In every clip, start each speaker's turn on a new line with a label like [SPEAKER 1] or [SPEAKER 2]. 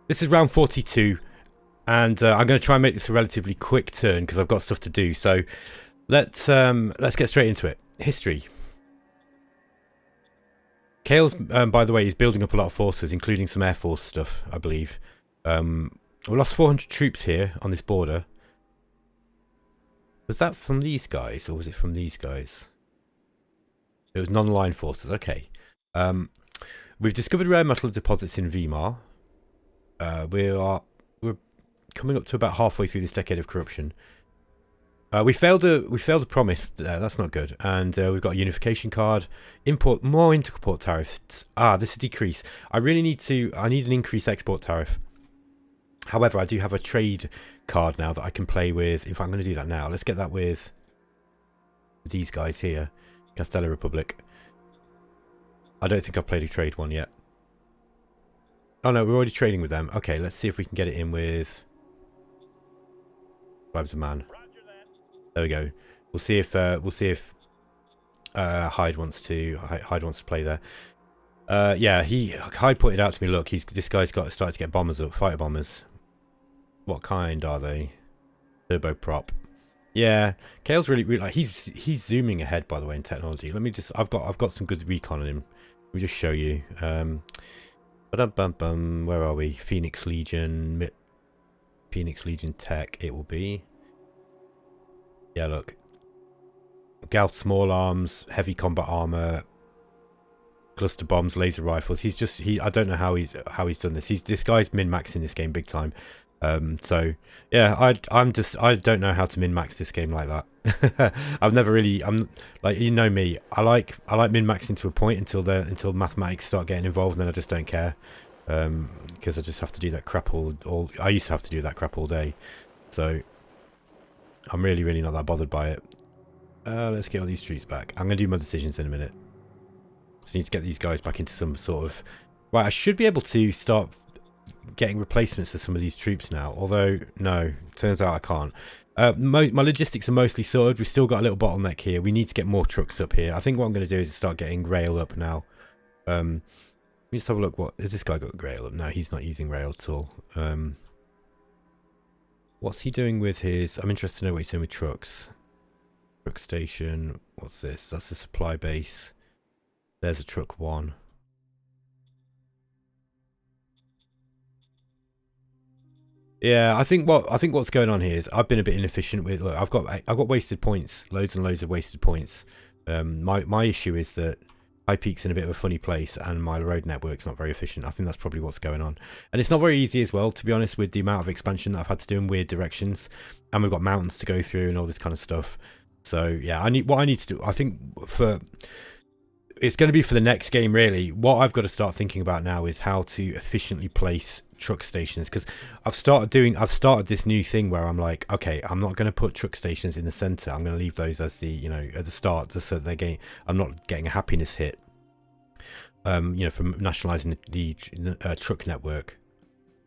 [SPEAKER 1] This is round 42, and I'm going to try and make this a relatively quick turn because I've got stuff to do. So let's get straight into it. History. Cael's, by the way, is building up a lot of forces, including some air force stuff, I believe. We lost 400 troops here on this border. Was that from these guys, or was it from these guys? It was non-line forces. Okay. We've discovered rare metal deposits in Weimar. We're coming up to about halfway through this decade of corruption. We failed a promise. That's not good. And we've got a unification card. More import tariffs. This is decrease. I need an increased export tariff. However, I do have a trade card now that I can play with. In fact, I'm going to do that now. Let's get that with these guys here. Castello Republic. I don't think I've played a trade one yet. Oh no, we're already trading with them. Okay, let's see if we can get it in with Tribes of Man. There we go. We'll see if Hyde wants to play there. Yeah, Hyde pointed out to me, look, this guy's started to get bombers up, fighter bombers. What kind are they? Turboprop. Yeah, Cael's really like he's zooming ahead, by the way, in technology. Let me just I've got some good recon on him. Let me just show you. Where are we? Phoenix Legion Tech it will be. Yeah, look. Gauss small arms, heavy combat armor, cluster bombs, laser rifles. I don't know how he's done this. This guy's min-maxing this game big time. So yeah, I don't know how to min-max this game like that. I'm like, you know me, I like min-maxing to a point until mathematics start getting involved, and then I just don't care. Because I just have to do that crap I used to have to do that crap all day. So I'm really not that bothered by it. Let's get all these troops back. I'm gonna do my decisions in a minute. Just need to get these guys back into some sort of... Right, I should be able to start getting replacements for some of these troops now. Although, no, turns out I can't. My logistics are mostly sorted. We've still got a little bottleneck here. We need to get more trucks up here. I think what I'm going to do is start getting rail up now. Let me just have a look. What has this guy got rail up? No, he's not using rail at all. What's he doing with his... I'm interested to know what he's doing with trucks. Truck station. What's this? That's a supply base. There's a truck one. Yeah, I think what's going on here is I've been a bit inefficient with. Look, I've got wasted points, loads and loads of wasted points. My issue is that High Peak's in a bit of a funny place, and my road network's not very efficient. I think that's probably what's going on, and it's not very easy as well, to be honest, with the amount of expansion that I've had to do in weird directions, and we've got mountains to go through and all this kind of stuff. So yeah, what I need to do, I think it's going to be for the next game really. What I've got to start thinking about now is how to efficiently place truck stations, because I've started this new thing where I'm like, okay, I'm not going to put truck stations in the center. I'm going to leave those as the, at the start, just so I'm not getting a happiness hit, from nationalizing the truck network,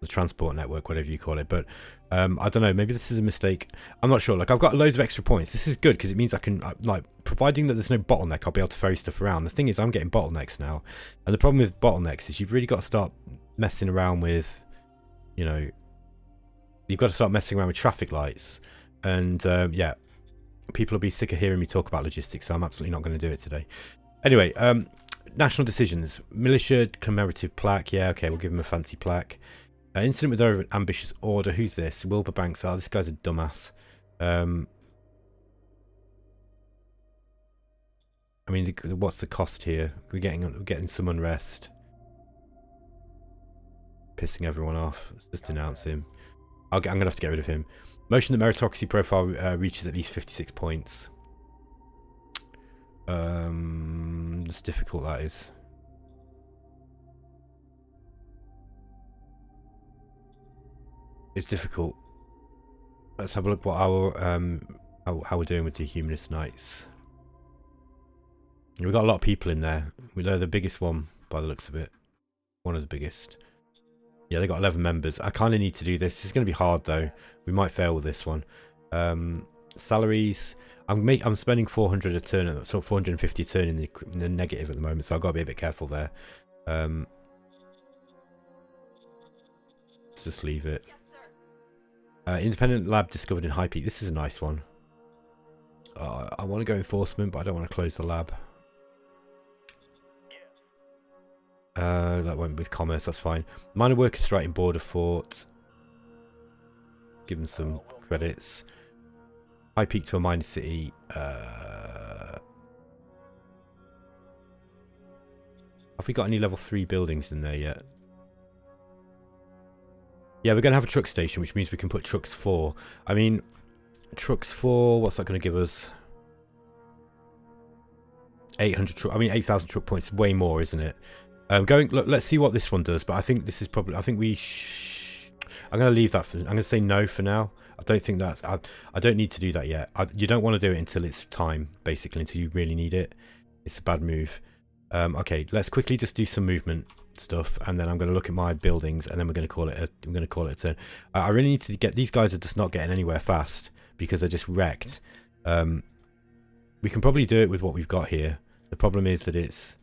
[SPEAKER 1] the transport network, whatever you call it. But I don't know, maybe this is a mistake. I'm not sure. Like, I've got loads of extra points. This is good because it means I can, like, providing that there's no bottleneck, I'll be able to ferry stuff around. The thing is, I'm getting bottlenecks now, and the problem with bottlenecks is you've really got to start messing around with, you've got to start messing around with traffic lights, and yeah, people will be sick of hearing me talk about logistics, so I'm absolutely not going to do it today. Anyway, national decisions. Militia commemorative plaque. Yeah, okay, we'll give him a fancy plaque. Incident with over ambitious order. Who's this? Wilbur Banks. Oh, this guy's a dumbass. I mean, what's the cost here? We're getting some unrest. Pissing everyone off. Let's just denounce him. I'm going to have to get rid of him. Motion that meritocracy profile reaches at least 56 points. It's difficult, that is. It's difficult. Let's have a look what how we're doing with the Humanist Knights. We've got a lot of people in there. They're the biggest one by the looks of it. One of the biggest. Yeah, they got 11 members. I kind of need to do this. This is going to be hard though. We might fail with this one. Salaries. I'm spending 400 a turn, so 450 a turn in the negative at the moment. So I've got to be a bit careful there. Let's just leave it. Independent lab discovered in High Peak. This is a nice one. I want to go enforcement, but I don't want to close the lab. That went with commerce, that's fine. Minor worker strike in border fort. Give them some credits. High Peak to a minor city. Have we got any level 3 buildings in there yet? Yeah, we're going to have a truck station, which means we can put trucks 4. I mean, trucks 4, what's that going to give us? 800 truck. I mean, 8,000 truck points, way more, isn't it? Look, let's see what this one does, but I think this is probably, I'm going to leave that for, I'm going to say no for now. I don't think that's, I don't need to do that yet. You don't want to do it until it's time, basically, until you really need it. It's a bad move. Okay, let's quickly just do some movement stuff, and then I'm going to look at my buildings, and then we're going to call it a turn. I really need to get, these guys are just not getting anywhere fast because they're just wrecked. We can probably do it with what we've got here. The problem is that it's,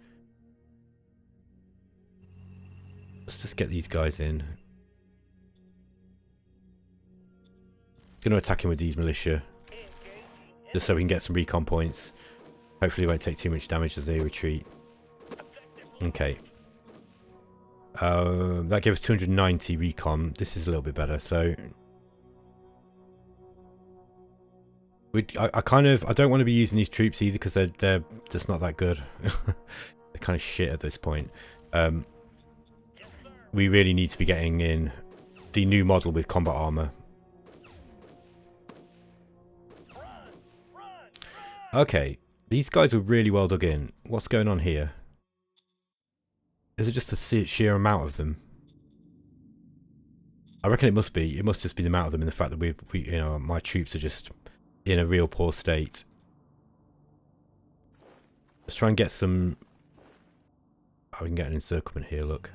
[SPEAKER 1] let's just get these guys in. Going to attack him with these militia, just so we can get some recon points. Hopefully, it won't take too much damage as they retreat. Okay. That gives us 290 recon. This is a little bit better. So, I don't want to be using these troops either because they're just not that good. They're kind of shit at this point. We really need to be getting in the new model with combat armor. Okay, these guys are really well dug in. What's going on here? Is it just the sheer amount of them? I reckon it must be. It must just be the amount of them, and the fact that you know, my troops are just in a real poor state. Let's try and get some. Oh, we can get an encirclement here. Look.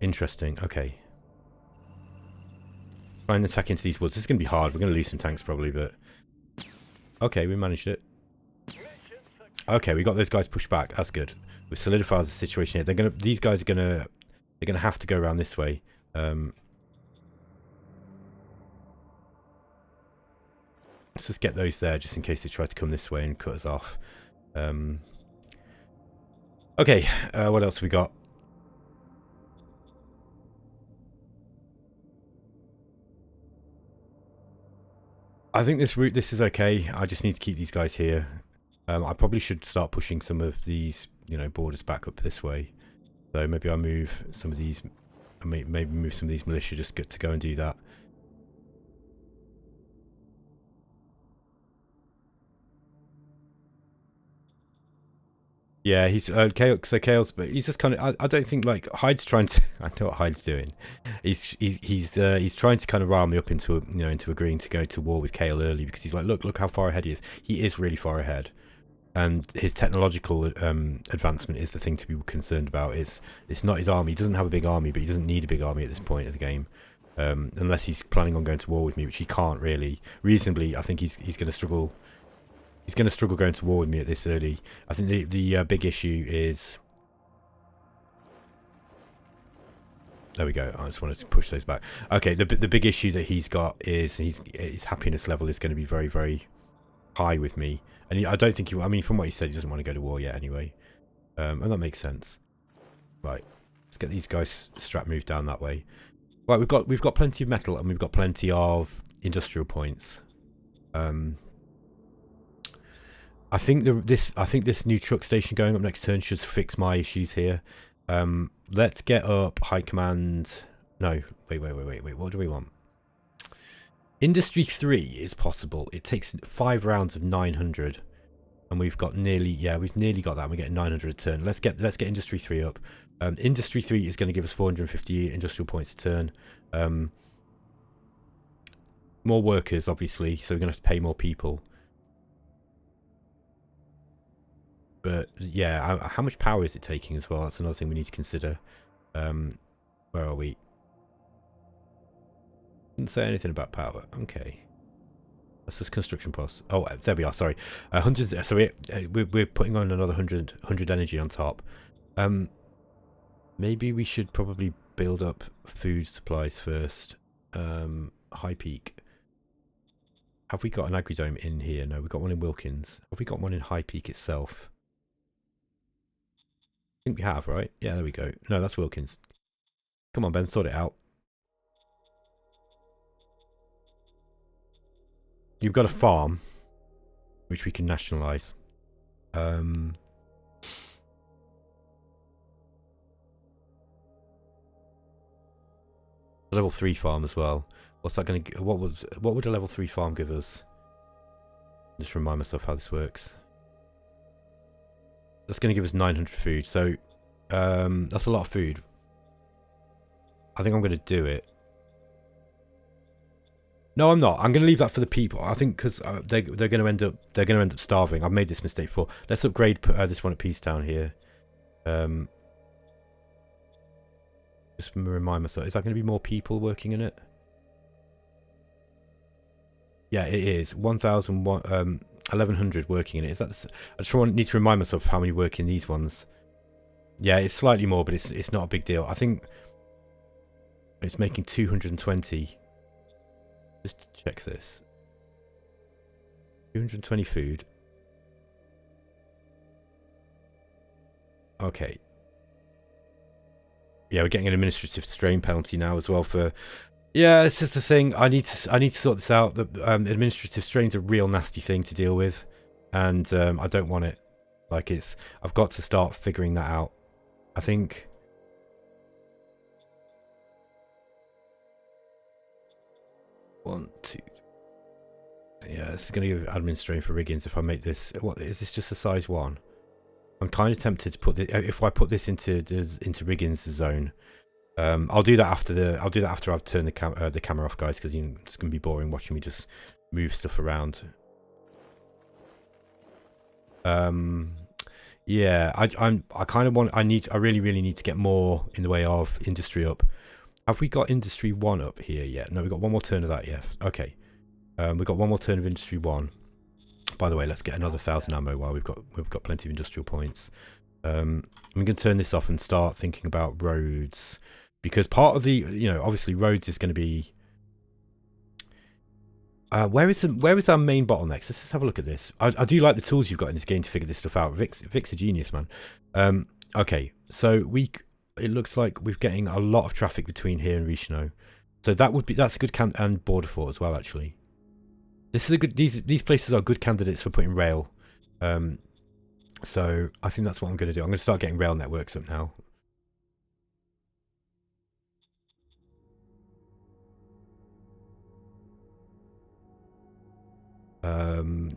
[SPEAKER 1] Interesting. Okay. Try and attack into these woods. This is going to be hard. We're going to lose some tanks probably, but okay, we managed it. Okay, we got those guys pushed back. That's good. We've solidified the situation here. These guys are they're gonna have to go around this way. Let's just get those there, just in case they try to come this way and cut us off. Okay, what else have we got? I think this route, this is okay. I just need to keep these guys here. I probably should start pushing some of these, you know, borders back up this way. So maybe I'll move some of these, maybe move some of these militia just to go and do that. Yeah, he's Cael, so Cael's, but he's just kind of. I don't think like Hyde's trying to. I know what Hyde's doing. He's trying to kind of rile me up into into agreeing to go to war with Cael early because he's like, look how far ahead he is. He is really far ahead, and his technological advancement is the thing to be concerned about. It's not his army. He doesn't have a big army, but he doesn't need a big army at this point of the game, unless he's planning on going to war with me, which he can't really. Reasonably, I think he's going to struggle. He's going to struggle going to war with me at this early. I think the big issue is... There we go. I just wanted to push those back. Okay, the big issue that he's got is his happiness level is going to be very, very high with me. And I don't think I mean, from what he said, he doesn't want to go to war yet anyway. And that makes sense. Right. Let's get these guys strap moved down that way. Right, we've got plenty of metal and we've got plenty of industrial points. I think this new truck station going up next turn should fix my issues here. Let's get up high command. No, wait. What do we want? Industry 3 is possible. It takes 5 rounds of 900, and we've got nearly we've nearly got that. We're getting 900 a turn. Let's get Industry 3 up. Industry 3 is going to give us 450 industrial points a turn. More workers, obviously, so we're going to have to pay more people. But yeah, how much power is it taking as well? That's another thing we need to consider. Where are we? Didn't say anything about power. Okay. That's just construction costs. Oh, there we are. Sorry, hundreds. So we're putting on another 100 energy on top. Maybe we should probably build up food supplies first. High Peak. Have we got an agridome in here? No, we've got one in Wilkins. Have we got one in High Peak itself? I think we have, right? Yeah, there we go. No, that's Wilkins. Come on, Ben, sort it out. You've got a farm, which we can nationalise. Level 3 farm as well. What's that going to? What would a level 3 farm give us? Just remind myself how this works. That's going to give us 900 food. So that's a lot of food. I think I'm going to do it. No, I'm not. I'm going to leave that for the people. I think because they're going to end up starving. I've made this mistake before. Let's upgrade this one at Peacetown here. Just remind myself. Is that going to be more people working in it? Yeah, it is. 1,100 working in it. Is that? I just need to remind myself how many work in these ones. Yeah, it's slightly more, but it's not a big deal. I think it's making 220. Just check this. 220 food. Okay. Yeah, we're getting an administrative strain penalty now as well for. Yeah, it's just the thing. I need to sort this out. The administrative strain's a real nasty thing to deal with, and I don't want it. Like I've got to start figuring that out. I think. One, two. Yeah, this is going to give admin strain for Riggins if I make this. What is this? Just a size 1? I'm kind of tempted to put this. If I put this into Riggins' zone. I'll do that after I've turned the camera off, guys, because it's gonna be boring watching me just move stuff around. Yeah, I really need to get more in the way of industry up. Have we got industry 1 up here yet? No, we've got one more turn of that yet. Okay, we've got one more turn of industry 1. By the way, let's get another 1,000 ammo while we've got plenty of industrial points. I'm gonna turn this off and start thinking about roads. Because part of the, obviously roads is going to be... where is our main bottlenecks? Let's just have a look at this. I do like the tools you've got in this game to figure this stuff out. Vic's a genius, man. Okay, so it looks like we're getting a lot of traffic between here and Richino. So that's a good and border fort as well, actually. This is a good. These places are good candidates for putting rail. So I think that's what I'm going to do. I'm going to start getting rail networks up now.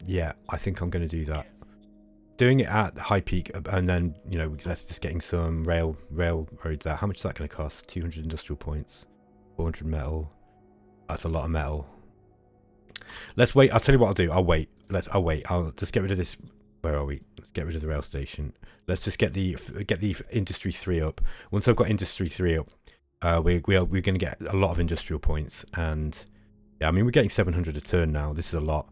[SPEAKER 1] Yeah, I think I'm going to do that. Doing it at High Peak, and then let's just getting some railroads out. How much is that going to cost? 200 industrial points, 400 metal. That's a lot of metal. Let's wait. I'll tell you what I'll do. I'll wait. I'll just get rid of this. Where are we? Let's get rid of the rail station. Let's just get the industry 3 up. Once I've got industry 3 up, we're going to get a lot of industrial points, and yeah, I mean we're getting 700 a turn now. This is a lot.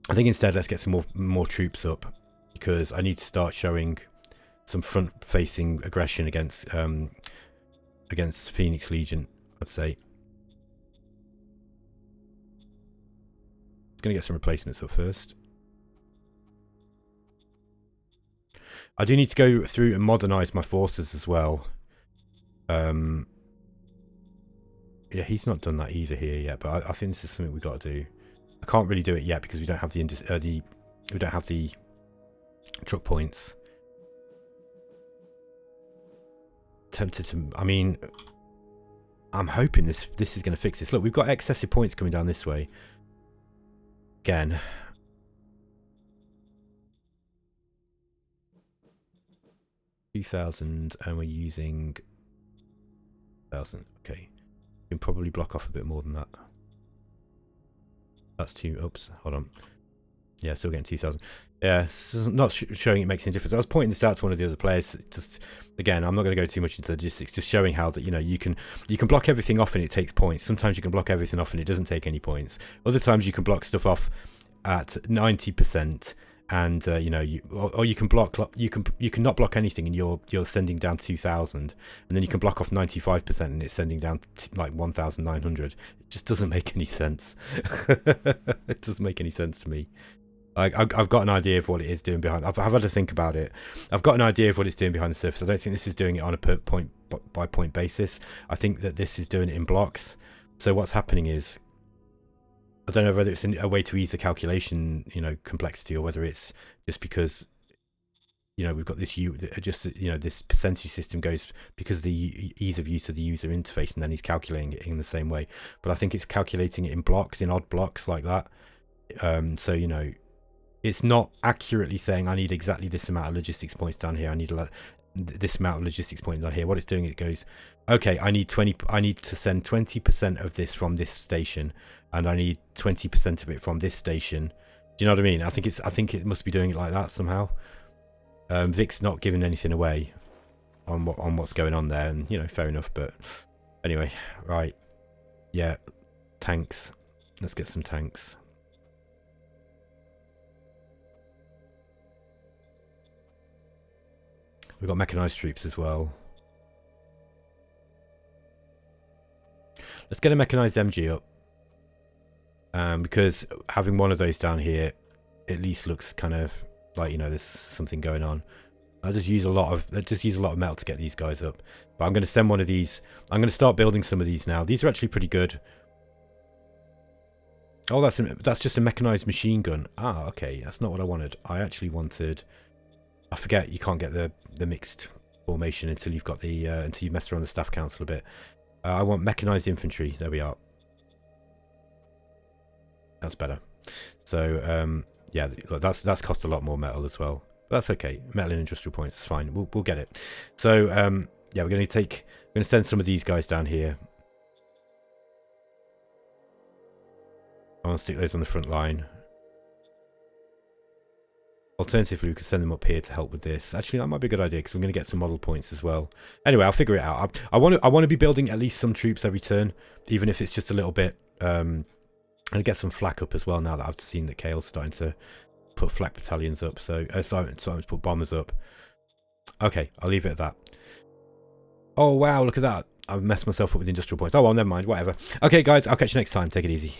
[SPEAKER 1] I think instead let's get some more troops up, because I need to start showing some front-facing aggression against Phoenix Legion, I'd say. It's going to get some replacements up first. I do need to go through and modernise my forces as well. Yeah, he's not done that either here yet, but I think this is something we've got to do. I can't really do it yet because we don't have the truck points. Tempted to. I mean, I'm hoping this is going to fix this. Look, we've got excessive points coming down this way. Again. 2,000, and we're using 1,000. Okay, we can probably block off a bit more than that. That's 2. Oops, hold on. Yeah, still getting 2,000. Yeah, it's not showing it makes any difference. I was pointing this out to one of the other players. Just again, I'm not going to go too much into logistics. Just showing how that you can block everything off and it takes points. Sometimes you can block everything off and it doesn't take any points. Other times you can block stuff off at 90%, and or you can block you can not block anything and you're sending down 2,000, and then you can block off 95% and it's sending down like 1,900. It just doesn't make any sense. It doesn't make any sense to me. I've got an idea of what it is doing behind. I've had to think about it. I've got an idea of what it's doing behind the surface. I don't think this is doing it on a point by point basis. I think that this is doing it in blocks. So what's happening is, I don't know whether it's a way to ease the calculation, complexity, or whether it's just because, we've got this this percentage system goes because of the ease of use of the user interface, and then he's calculating it in the same way. But I think it's calculating it in blocks, in odd blocks like that. So it's not accurately saying I need exactly this amount of logistics points down here. I need this amount of logistics points down here. What it's doing, it goes, okay, I need to send 20% of this from this station, and I need 20% of it from this station. Do you know what I mean? I think it must be doing it like that somehow. Vic's not giving anything away on what's going on there, and fair enough. But anyway, right, yeah, tanks. Let's get some tanks. We've got mechanized troops as well. Let's get a mechanized MG up. Because having one of those down here at least looks kind of like, there's something going on. I just use a lot of metal to get these guys up. But I'm going to send one of these. I'm going to start building some of these now. These are actually pretty good. Oh, that's just a mechanized machine gun. Ah, okay. That's not what I wanted. I actually wanted... I forget you can't get the mixed formation until you've got the until you mess around the staff council a bit. I want mechanized infantry. There we are. That's better. So yeah, that's cost a lot more metal as well. But that's okay. Metal and industrial points is fine. We'll get it. So yeah, we're going to send some of these guys down here. I want to stick those on the front line. Alternatively, we could send them up here to help with this. Actually, that might be a good idea because I'm going to get some model points as well. Anyway, I'll figure it out. I want to be building at least some troops every turn, even if it's just a little bit. And get some flak up as well now that I've seen that Cael's starting to put flak battalions up. So starting to put bombers up. Okay, I'll leave it at that. Oh wow, look at that! I've messed myself up with industrial points. Oh well, never mind. Whatever. Okay, guys, I'll catch you next time. Take it easy.